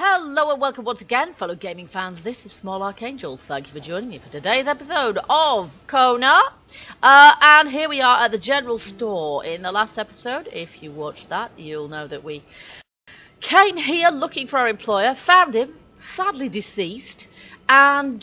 Hello and welcome once again, fellow gaming fans. This is Small Archangel. Thank you for joining me for today's episode of KONA. And here we are at the general store. In the last episode, if you watched that, you'll know that we came here looking for our employer, found him, sadly deceased, and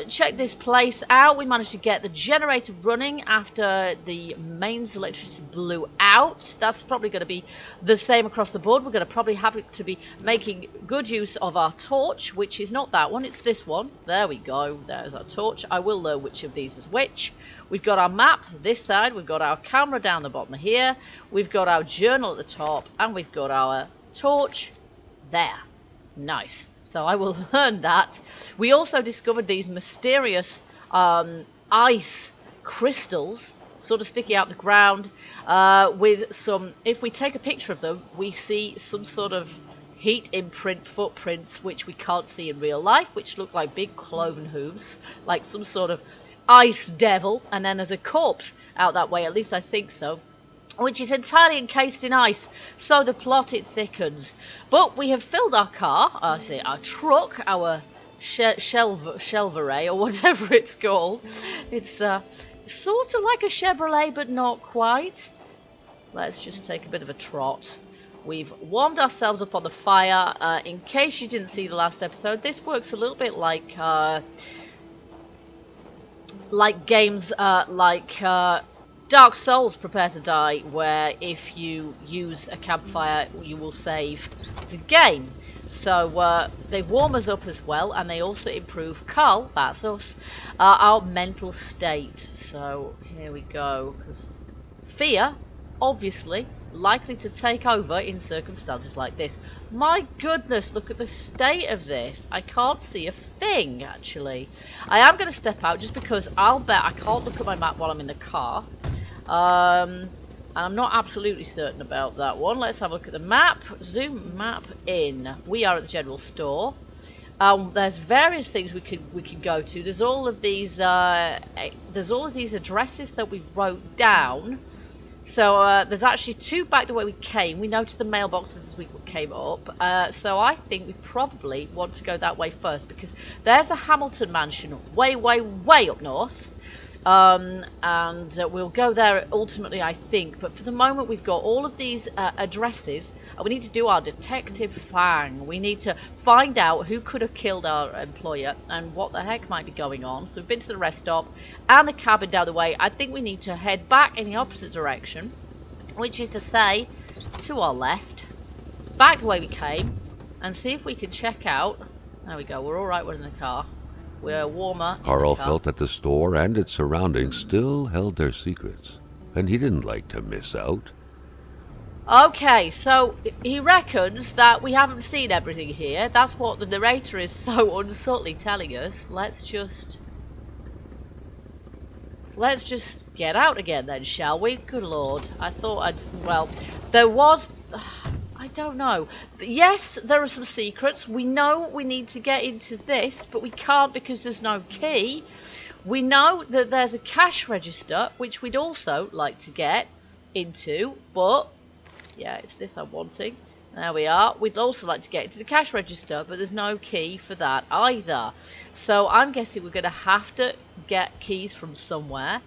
checked this place out. We managed to get the generator running after the mains electricity blew out. That's probably going to be the same across the board. We're going to probably have to be making good use of our torch, which is not that one, it's this one. There we go, there's our torch. I will know which of these is which. We've got our map this side, we've got our camera down the bottom here, we've got our journal at the top, and we've got our torch there. Nice. So I will learn that. We also discovered these mysterious ice crystals sort of sticking out the ground with some, if we take a picture of them, we see some sort of heat imprint footprints which we can't see in real life, which look like big cloven hooves, like some sort of ice devil, and then there's a corpse out that way, at least I think so, which is entirely encased in ice, so the plot it thickens. But we have filled our car, our truck, our Shelveret, or whatever it's called. It's sort of like a Chevrolet, but not quite. Let's just take a bit of a trot. We've warmed ourselves up on the fire. In case you didn't see the last episode, this works a little bit like games like Dark Souls, Prepare to Die, where if you use a campfire, you will save the game. So they warm us up as well, and they also improve, Carl, that's us, our mental state. So here we go, because fear, obviously, likely to take over in circumstances like this. My goodness, look at the state of this. I can't see a thing, actually. I am going to step out just because I'll bet I can't look at my map while I'm in the car. And I'm not absolutely certain about that one. Let's have a look at the map. Zoom map in. We are at the general store. There's various things we can go to. There's all of these addresses that we wrote down. So there's actually two back the way we came. We noticed the mailboxes as we came up. So I think we probably want to go that way first, because there's the Hamilton mansion way, way, way up north. And we'll go there ultimately, I think. But for the moment, we've got all of these addresses. And we need to do our detective thing. We need to find out who could have killed our employer and what the heck might be going on. So we've been to the rest stop and the cabin down the way. I think we need to head back in the opposite direction, which is to say, to our left, back the way we came, and see if we can check out. There we go. We're all right. We're in the car. We're warmer. Carl felt that the store and its surroundings still held their secrets, and he didn't like to miss out. Okay, so he reckons that we haven't seen everything here. That's what the narrator is so unsubtly telling us. Let's just get out again then, shall we? Good Lord. I thought well, there was... I don't know. Yes, there are some secrets. We know we need to get into this, but we can't because there's no key. We know that there's a cash register, which we'd also like to get into, but yeah, it's this I'm wanting. There we are. We'd also like to get into the cash register, but there's no key for that either. So I'm guessing we're going to have to get keys from somewhere,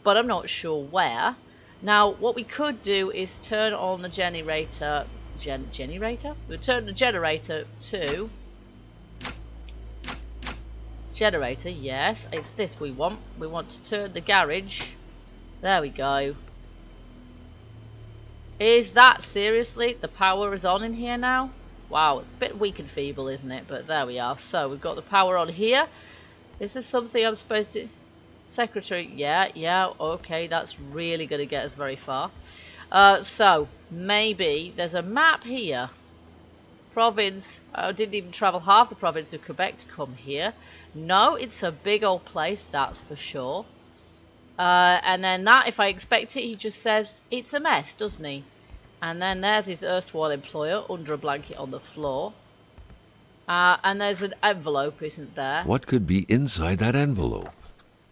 but I'm not sure where. Now, what we could do is turn on the generator. Generator? We'll turn the generator to... Generator, yes. It's this we want. We want to turn the garage. There we go. Is that seriously? The power is on in here now? Wow, it's a bit weak and feeble, isn't it? But there we are. So, we've got the power on here. Is this something I'm supposed to... Secretary, yeah, okay. That's really going to get us very far. So, maybe there's a map here. Province. I didn't even travel half the province of Quebec to come here. No, it's a big old place, that's for sure. And then that, if I expect it, he just says it's a mess, doesn't he? And then there's his erstwhile employer under a blanket on the floor. And there's an envelope, isn't there? What could be inside that envelope?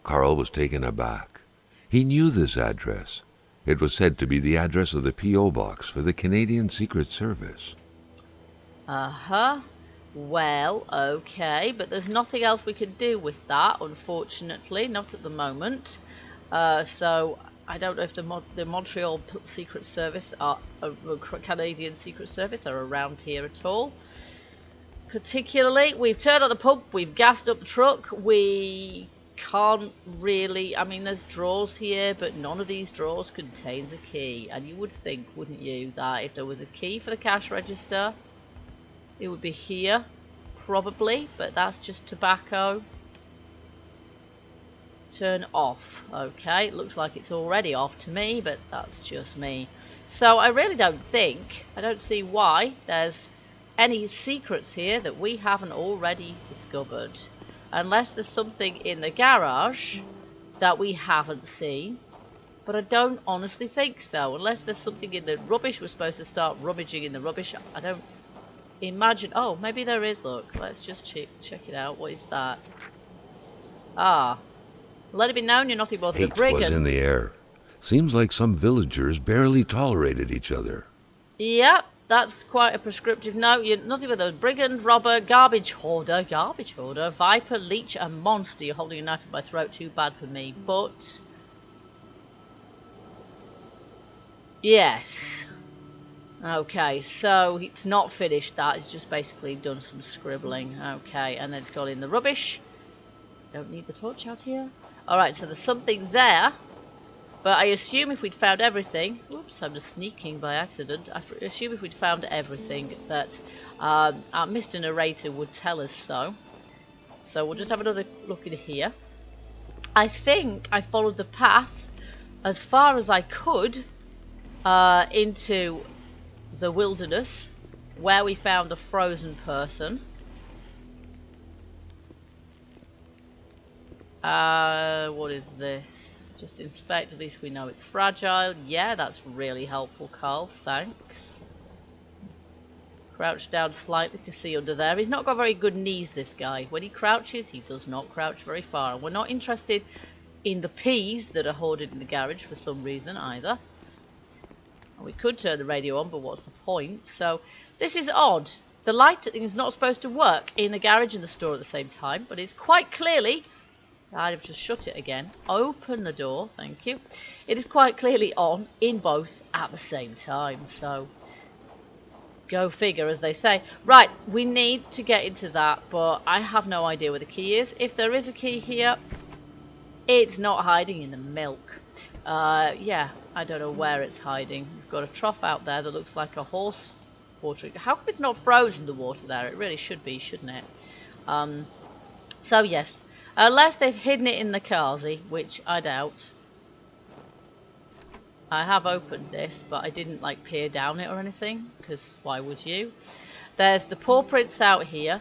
Carl was taken aback. He knew this address. It was said to be the address of the P.O. box for the Canadian Secret Service. Uh-huh. Well, okay, but there's nothing else we can do with that, unfortunately, not at the moment. So I don't know if the Montreal Secret Service Canadian Secret Service are around here at all. Particularly, we've turned on the pump, we've gassed up the truck, we can't really, I mean, there's drawers here, but none of these drawers contains a key. And you would think, wouldn't you, that if there was a key for the cash register, it would be here, probably, but that's just tobacco. Turn off. Okay, it looks like it's already off to me, but that's just me. So I really don't see why there's any secrets here that we haven't already discovered. Unless there's something in the garage that we haven't seen. But I don't honestly think so. Unless there's something in the rubbish, we're supposed to start rummaging in the rubbish. I don't imagine. Oh, maybe there is. Look, let's just check it out. What is that? Ah, let it be known you're nothing more than a brigand. Was in the air. Seems like some villagers barely tolerated each other. Yep, that's quite a prescriptive note. You're nothing but a brigand, robber, garbage hoarder, viper, leech, and monster. You're holding a knife in my throat. Too bad for me, but yes. Okay, so it's not finished that, it's just basically done some scribbling. Okay, and then it's gone in the rubbish. Don't need the torch out here. Alright, so there's something there. But I assume if we'd found everything... Whoops, I'm just sneaking by accident. I assume if we'd found everything that our Mr. Narrator would tell us so. So we'll just have another look in here. I think I followed the path as far as I could into the wilderness where we found the frozen person. What is this? Just inspect, at least we know it's fragile. Yeah, that's really helpful, Carl, thanks. Crouch down slightly to see under there. He's not got very good knees, this guy. When he crouches, he does not crouch very far. And we're not interested in the peas that are hoarded in the garage for some reason either. We could turn the radio on, but what's the point? So this is odd. The lighting is not supposed to work in the garage and the store at the same time, but it's quite clearly... I've just shut it again. Open the door, thank you. It is quite clearly on in both at the same time, so go figure, as they say. Right, we need to get into that, but I have no idea where the key is. If there is a key here, it's not hiding in the milk. Yeah, I don't know where it's hiding. We've got a trough out there that looks like a horse watering. How come it's not frozen, the water there? It really should be, shouldn't it? So yes, unless they've hidden it in the Kazi, which I doubt. I have opened this, but I didn't like peer down it or anything, because why would you? There's the paw prints out here.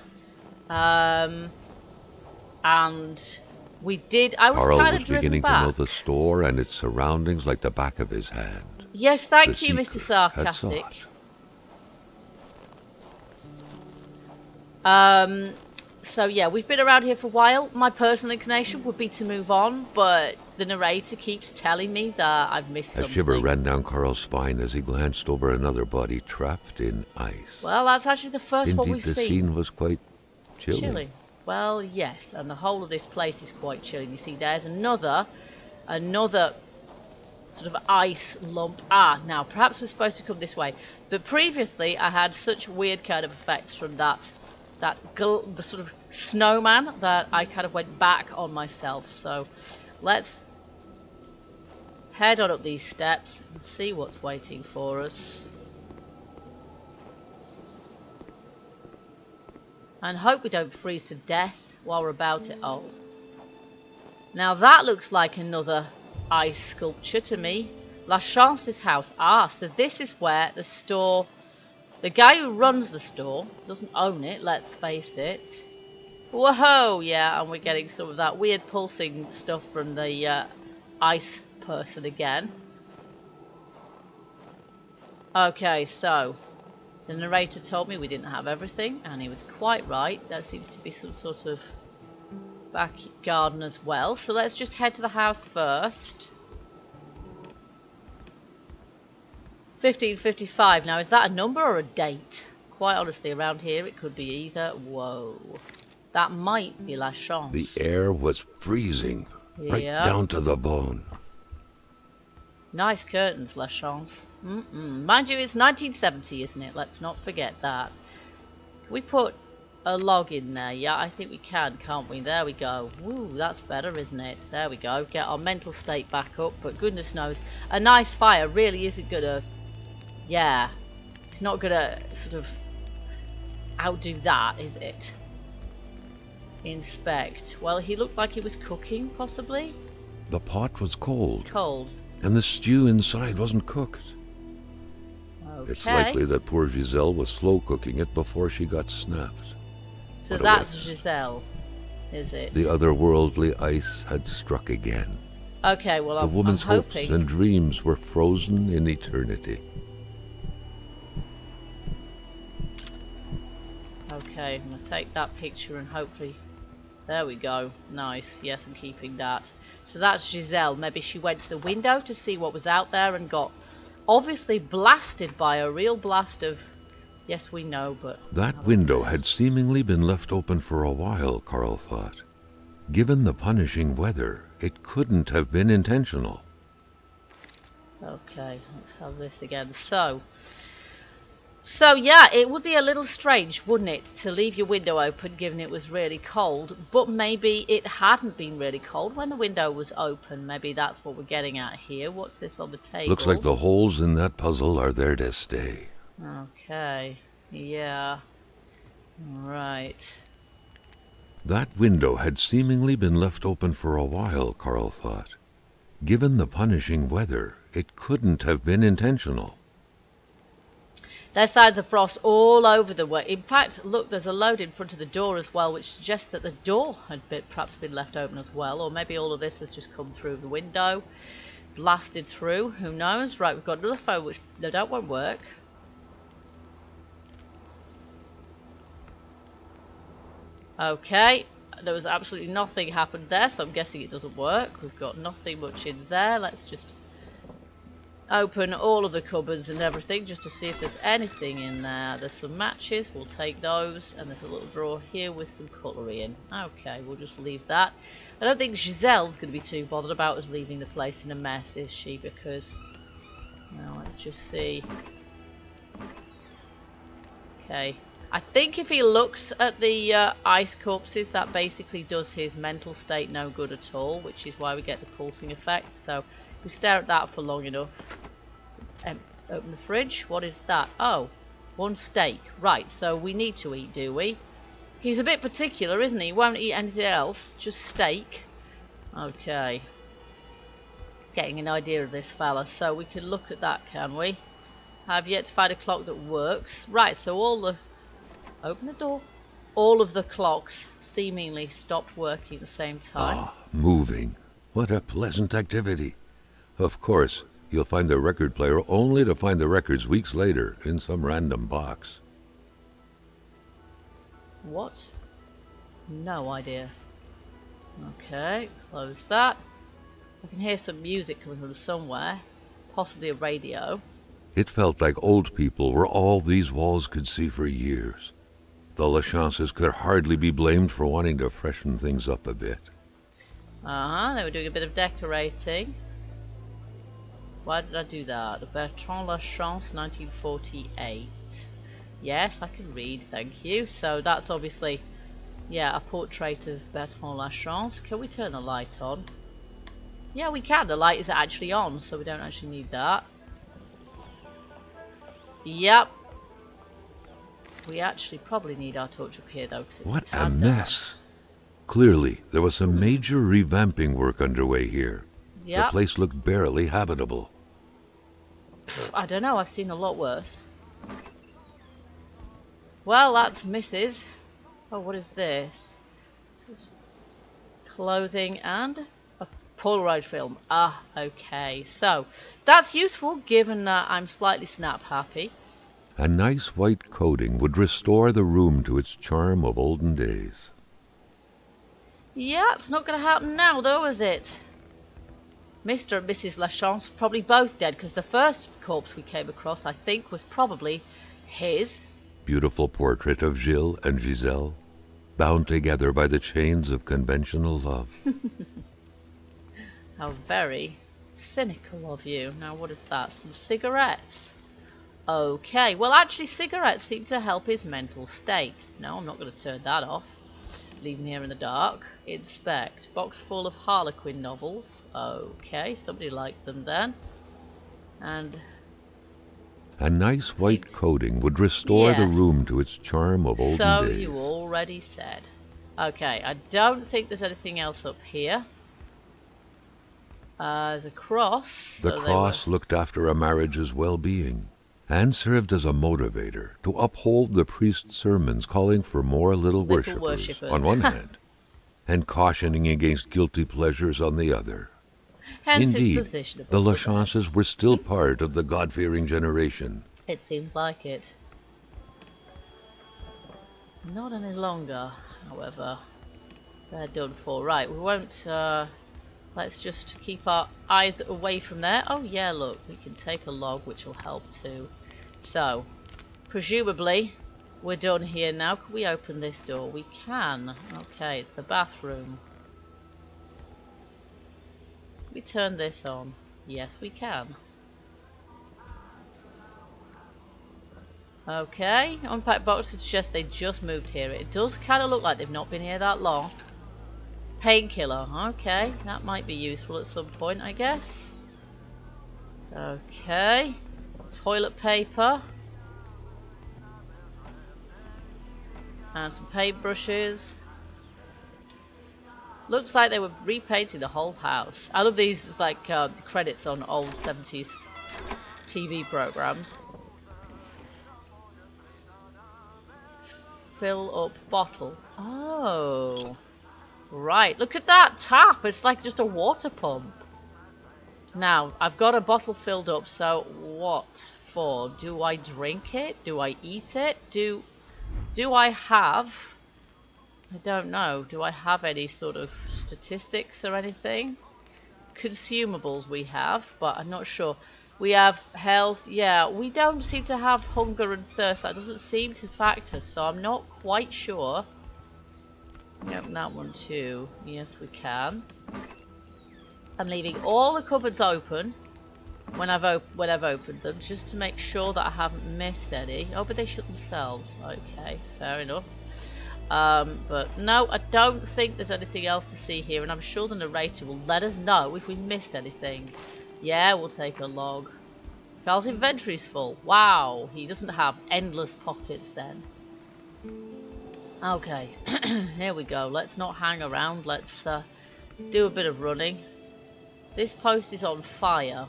And we did... I was kind of driven back. Carl was beginning to know the store and its surroundings like the back of his hand. Yes, thank you, Mr. Sarcastic. So yeah, we've been around here for a while. My personal inclination would be to move on, but the narrator keeps telling me that I've missed something. A shiver ran down Carl's spine as he glanced over another body trapped in ice. Well, that's actually the first one we've seen. Indeed, the scene was quite chilling. Well, yes, and the whole of this place is quite chilling. You see, there's another sort of ice lump. Ah, now, perhaps we're supposed to come this way. But previously, I had such weird kind of effects from the sort of snowman that I kind of went back on myself. So let's head on up these steps and see what's waiting for us. And hope we don't freeze to death while we're about it. Oh. Now that looks like another ice sculpture to me. Lachance's house. Ah, so this is where the store... The guy who runs the store doesn't own it, let's face it. Whoa, yeah, and we're getting some of that weird pulsing stuff from the ice person again. Okay, so the narrator told me we didn't have everything, and he was quite right. There seems to be some sort of back garden as well. So let's just head to the house first. 1555. Now, is that a number or a date? quite honestly, around here it could be either. Whoa. That might be The Lachance. air was freezing, right Yeah. down to the bone. Nice curtains, Lachance. Mind you, it's 1970, isn't it? Let's not forget that. Can we put a log in there? Yeah, I think we can, can't we? There we go. Woo, that's better, isn't it? There we go. Get our mental state back up. But goodness knows, a nice fire really isn't gonna... Yeah. It's not gonna sort of outdo that, is it? Inspect. Well, he looked like he was cooking, possibly. The pot was cold, Cold. and the stew inside wasn't cooked. Okay. It's likely that poor Giselle was slow cooking it before she got snapped. So What a that's weapon. Giselle, is it? The otherworldly ice had struck again. Okay, well, The I'm woman's hopes hoping... and dreams were frozen in eternity. Okay, I'm going to take that picture and hopefully... There we go. Nice. Yes, I'm keeping that. So that's Giselle. Maybe she went to the window to see what was out there and got obviously blasted by a real blast of... Yes, we know, but... That window had seemingly been left open for a while, Carl thought. Given the punishing weather, it couldn't have been intentional. Okay, let's have this again. So yeah, it would be a little strange, wouldn't it, to leave your window open given it was really cold, but maybe it hadn't been really cold when the window was open. Maybe that's what we're getting at here. What's this on the table? Looks like the holes in that puzzle are there to stay. Okay, yeah. Right. That window had seemingly been left open for a while, Carl thought. Given the punishing weather, it couldn't have been intentional. There's signs of frost all over the way. In fact, look, there's a load in front of the door as well, which suggests that the door had perhaps been left open as well. Or maybe all of this has just come through the window, blasted through. Who knows? Right, we've got another phone which no doubt won't work. Okay, there was absolutely nothing happened there, so I'm guessing it doesn't work. We've got nothing much in there. Let's just open all of the cupboards and everything just to see if there's anything in there. There's some matches, we'll take those, and there's a little drawer here with some cutlery in. Okay, we'll just leave that. I don't think Giselle's going to be too bothered about us leaving the place in a mess, is she? Because, well, let's just see. Okay, I think if he looks at the ice corpses, that basically does his mental state no good at all, which is why we get the pulsing effect. So if we stare at that for long enough, open the fridge. What is that? Oh, one steak. Right, so we need to eat, do we? He's a bit particular, isn't he? He won't eat anything else, just steak. Okay. Getting an idea of this fella. So we can look at that, can we? I've yet to find a clock that works. Right, so all the... Open the door. All of the clocks seemingly stopped working at the same time. Ah, moving. What a pleasant activity. Of course, you'll find the record player only to find the records weeks later in some random box. What? No idea. Okay, close that. I can hear some music coming from somewhere. Possibly a radio. It felt like old people were all these walls could see for years. The Lachances could hardly be blamed for wanting to freshen things up a bit. They were doing a bit of decorating. Why did I do that? Bertrand Lachance, 1948. Yes, I can read, thank you. So that's obviously, yeah, a portrait of Bertrand Lachance. Can we turn the light on? Yeah, we can. The light is actually on, so we don't actually need that. Yep. We actually probably need our torch up here, though, because it's What a tad mess. Clearly, there was some major revamping work underway here. Yep. The place looked barely habitable. I don't know, I've seen a lot worse. Well, that's Mrs. Oh, what is this? Clothing and a Polaroid film. Ah, okay. So, that's useful given I'm slightly snap happy. A nice white coating would restore the room to its charm of olden days. Yeah, it's not going to happen now, though, is it? Mr. and Mrs. Lachance probably both dead, because the first corpse we came across, I think, was probably his. beautiful portrait of Gilles and Giselle, bound together by the chains of conventional love. How very cynical of you. Now, what is that? Some cigarettes. Okay, well, actually, cigarettes seem to help his mental state. No, I'm not going to turn that off. Leave him here in the dark. Inspect. Box full of Harlequin novels. Okay, somebody liked them then. And a nice white coating would restore the room to its charm of olden days. So you already said. Okay, I don't think there's anything else up here. There's a cross. The cross looked after a marriage's well-being and served as a motivator to uphold the priest's sermons calling for more little worshippers on one hand and cautioning against guilty pleasures on the other. Hence indeed, his position the Lachances were still part of the God-fearing generation. It seems like it. Not any longer, however. They're done for. Right, we won't... let's just keep our eyes away from there. Oh yeah, look, we can take a log, which will help too. So, presumably, we're done here now. Can we open this door? We can. Okay, it's the bathroom. Can we turn this on? Yes, we can. Okay, unpacked boxes suggest they just moved here. It does kind of look like they've not been here that long. Painkiller, okay, that might be useful at some point, I guess. Okay, toilet paper. And some paintbrushes. Looks like they were repainting the whole house. I love these, it's like the credits on old 70s TV programs. Fill up bottle. Oh. Right, look at that tap. It's like just a water pump. Now, I've got a bottle filled up, so what for? Do I drink it? Do I eat it? Do I have... I don't know. Do I have any sort of statistics or anything? Consumables we have, but I'm not sure. We have health. Yeah, we don't seem to have hunger and thirst. That doesn't seem to factor, so I'm not quite sure. Open that one too. Yes, we can. I'm leaving all the cupboards open when I've opened them, just to make sure that I haven't missed any. Oh, but they shut themselves. Okay, fair enough. But no, I don't think there's anything else to see here, and I'm sure the narrator will let us know if we missed anything. Yeah, we'll take a log. Carl's inventory's full. Wow, he doesn't have endless pockets then. Okay, here we go. Let's not hang around. Let's do a bit of running. This post is on fire.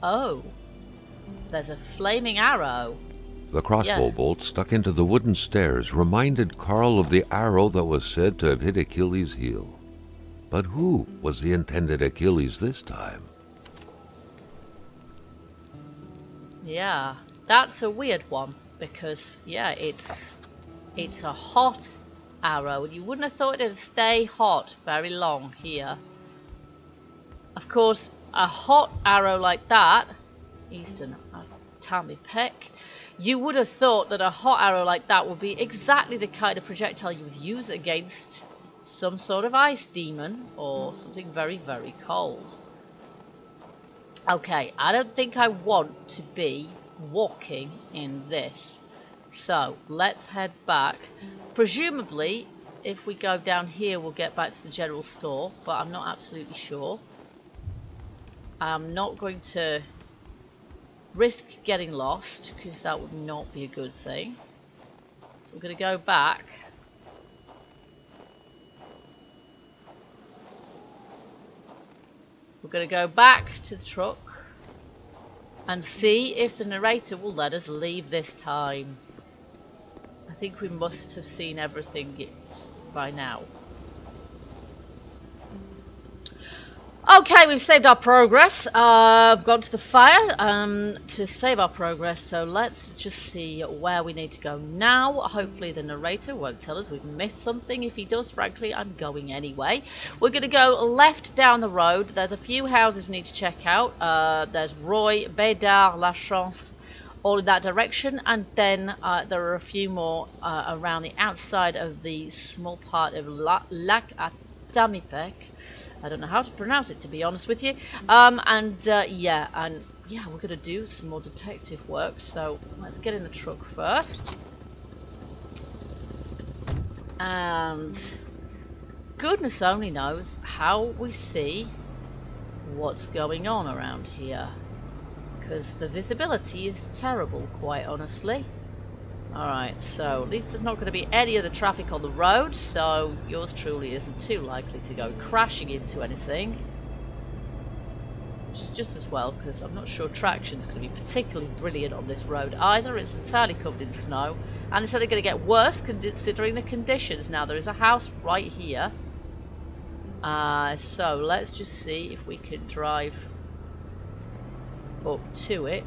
Oh, there's a flaming arrow. The crossbow bolt stuck into the wooden stairs reminded Carl of the arrow that was said to have hit Achilles' heel. But who was the intended Achilles this time? Yeah, that's a weird one, because, yeah, it's a hot arrow, and you wouldn't have thought it'd stay hot very long here. Of course, a hot arrow like that, Easton, Tammy Peck, you would have thought that a hot arrow like that would be exactly the kind of projectile you would use against some sort of ice demon or something very, very cold. Okay, I don't think I want to be walking in this. So, let's head back. Presumably, if we go down here, we'll get back to the general store, but I'm not absolutely sure. I'm not going to risk getting lost, because that would not be a good thing. So we're going to go back. We're going to go back to the truck and see if the narrator will let us leave this time. I think we must have seen everything by now. Okay, we've saved our progress. I've gone to the fire to save our progress, so let's just see where we need to go now. Hopefully the narrator won't tell us we've missed something. If he does, frankly, I'm going anyway. We're going to go left down the road. There's a few houses we need to check out. There's Roy, Bédard, Lachance, all in that direction, and then there are a few more around the outside of the small part of Lachance. I don't know how to pronounce it, to be honest with you. Yeah, we're gonna do some more detective work. So let's get in the truck first, and goodness only knows how we see what's going on around here, because the visibility is terrible, quite honestly. Alright, so at least there's not going to be any other traffic on the road, so yours truly isn't too likely to go crashing into anything. Which is just as well, because I'm not sure traction's going to be particularly brilliant on this road either. It's entirely covered in snow, and it's only going to get worse considering the conditions. Now, there is a house right here. So let's just see if we can drive up to it.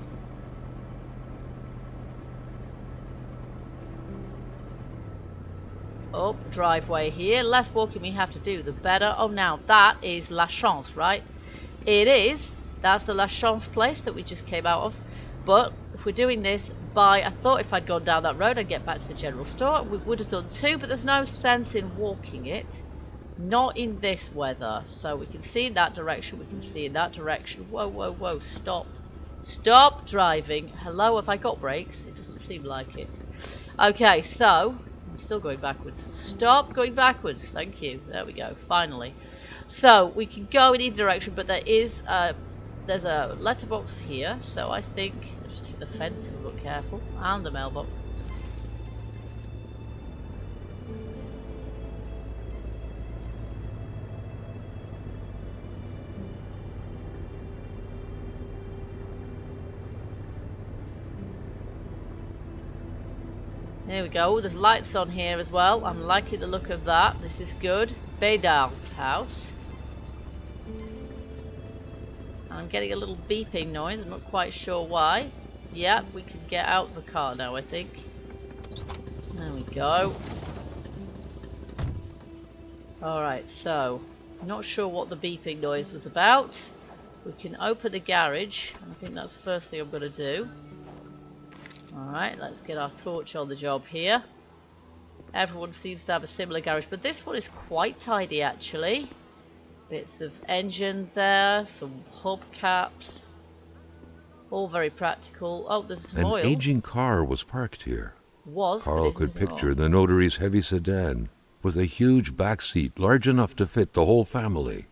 Up the driveway here. Less walking we have to do, the better. Oh, now that is Lachance, right? It is. That's the Lachance place that we just came out of. But if we're doing this by, I thought if I'd gone down that road I'd get back to the general store. We would have done too, but there's no sense in walking it. Not in this weather. So we can see in that direction. We can see in that direction. Whoa, whoa, whoa. Stop. Stop driving. Hello, have I got brakes? It doesn't seem like it. Okay, so I'm still going backwards. Stop going backwards. Thank you. There we go. Finally. So we can go in either direction, but there's a letterbox here. So I think I'll just take the fence and look careful, and the mailbox. There we go. There's lights on here as well. I'm liking the look of that. This is good. Bédard's house. I'm getting a little beeping noise. I'm not quite sure why. Yeah, we can get out of the car now, I think. There we go. Alright, so I'm not sure what the beeping noise was about. We can open the garage. I think that's the first thing I'm going to do. Alright, let's get our torch on the job here. Everyone seems to have a similar garage, but this one is quite tidy actually. Bits of engine there, some hubcaps. All very practical. Oh, there's some oil. An aging car was parked here. Carl could picture anymore. the notary's heavy sedan with a huge back seat large enough to fit the whole family.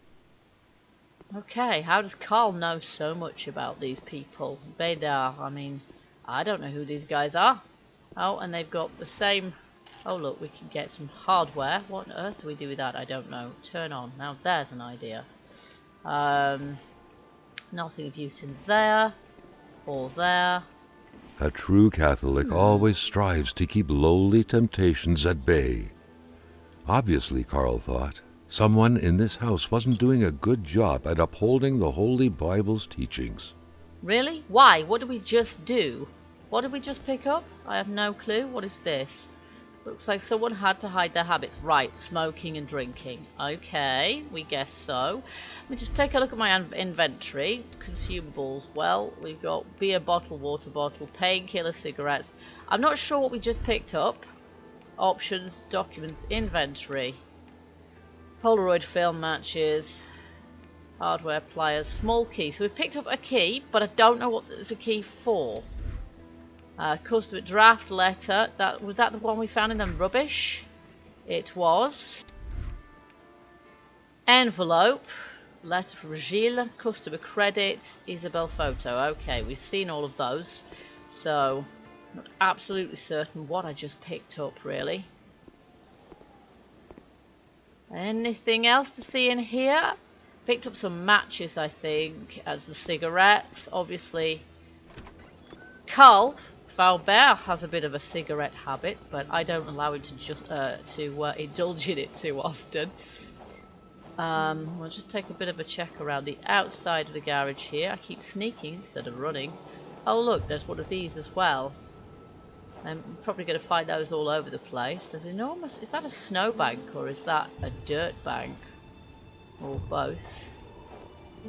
Okay, how does Carl know so much about these people? Bédard, I mean, I don't know who these guys are. Oh, and they've got the same... Oh, look, we can get some hardware. What on earth do we do with that? I don't know. Turn on. Now, there's an idea. Nothing of use in there. Or there. A true Catholic always strives to keep lowly temptations at bay. Obviously, Carl thought, someone in this house wasn't doing a good job at upholding the Holy Bible's teachings. Really? Why? What did we just do? What did we just pick up? I have no clue. What is this? Looks like someone had to hide their habits. Right, smoking and drinking. Okay, we guess so. Let me just take a look at my inventory. Consumables. Well, we've got beer bottle, water bottle, painkiller, cigarettes. I'm not sure what we just picked up. Options, documents, inventory. Polaroid film matches. Hardware, pliers, small key. So we've picked up a key, but I don't know what it's a key for. Customer draft letter. Was that the one we found in the rubbish? It was. Envelope. Letter from Gilles. Customer credit. Isabel photo. Okay, we've seen all of those. So, not absolutely certain what I just picked up, really. Anything else to see in here? Picked up some matches, I think, and some cigarettes. Obviously, Carl Faubert has a bit of a cigarette habit, but I don't allow him to just indulge in it too often. We'll just take a bit of a check around the outside of the garage here. I keep sneaking instead of running. Oh look, there's one of these as well. I'm probably going to find those all over the place. There's enormous... Is that a snowbank or is that a dirt bank? Or both.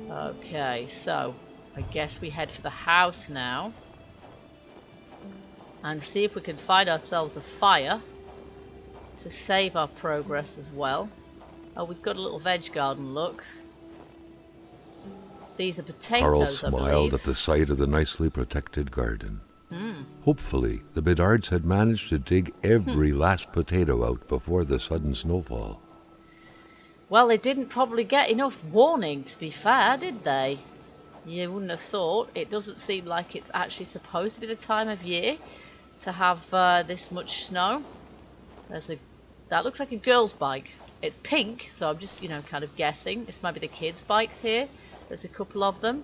Okay, so I guess we head for the house now. and see if we can find ourselves a fire to save our progress as well. Oh, we've got a little veg garden, look. These are potatoes, Carl smiled at the sight of the nicely protected garden. Mm. Hopefully, the Bedards had managed to dig every last potato out before the sudden snowfall. Well, they didn't probably get enough warning, to be fair, did they? You wouldn't have thought. It doesn't seem like it's actually supposed to be the time of year to have this much snow. That looks like a girl's bike. It's pink, so I'm just, kind of guessing. This might be the kids' bikes here. There's a couple of them.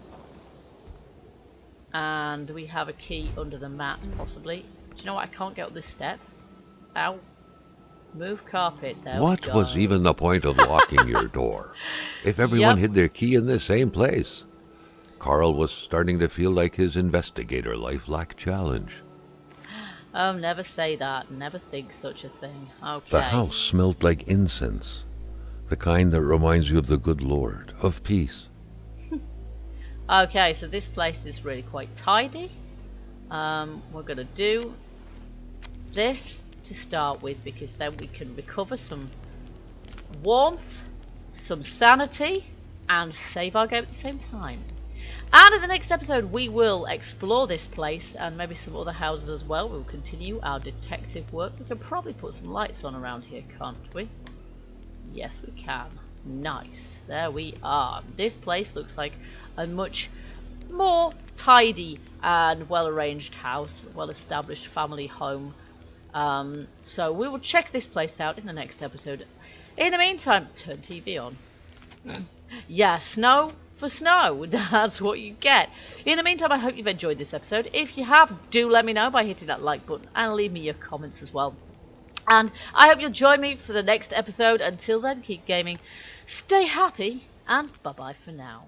And we have a key under the mat, possibly. Do you know what? I can't get up this step. Ow. Move carpet. There What was even the point of locking your door if everyone hid their key in the same place? Carl was starting to feel like his investigator life lacked challenge. Oh, never say that. Never think such a thing. Okay. The house smelled like incense. The kind that reminds you of the good Lord, of peace. Okay, so this place is really quite tidy. We're going to do this to start with, because then we can recover some warmth, some sanity, and save our game at the same time. And in the next episode we will explore this place and maybe some other houses as well. We'll continue our detective work. We can probably put some lights on around here, can't we? Yes, we can. Nice. There we are. This place looks like a much more tidy and well-arranged house, well-established family home. So we will check this place out in the next episode. In the meantime, turn TV on. Yeah, snow for snow. That's what you get. In the meantime, I hope you've enjoyed this episode. If you have, do let me know by hitting that like button and leave me your comments as well. And I hope you'll join me for the next episode. Until then, keep gaming, stay happy, and bye-bye for now.